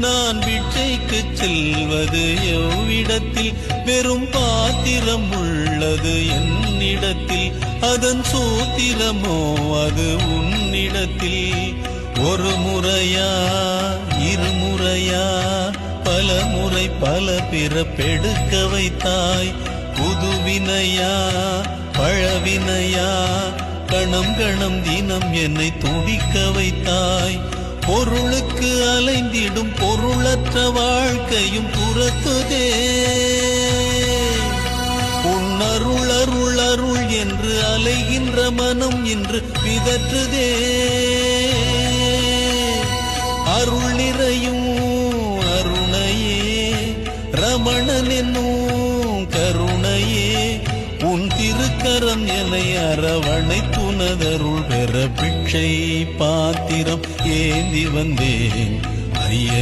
நான் பிச்சைக்கு செல்வது எவ்விடத்தில்? வெறும் பாத்திரம் உள்ளது என்னிடத்தில், அதன் சூத்திரமோ அது உன்னிடத்தில். ஒரு முறையா இருமுறையா பல முறை பல பிறப்பெடுக்க வைத்தாய். புதுவினையா பழவினையா கணம் கணம் தினம் என்னை துடிக்க வைத்தாய். பொருளுக்கு அலைந்திடும் பொருளற்ற வாழ்க்கையும் துரத்துதே. உன்னருள் அருள் அருள் என்று அலைகின்ற மனம் இன்று பிதற்றுதே. அருள் நிறையும் அருணையே, ரமணன் என்னும் கருணையே, உன் திருக்கரம் என்னை அரவணை துணதருள் பெற பிச்சை பாத்திரம் ஏந்தி வந்தேன் ஐய.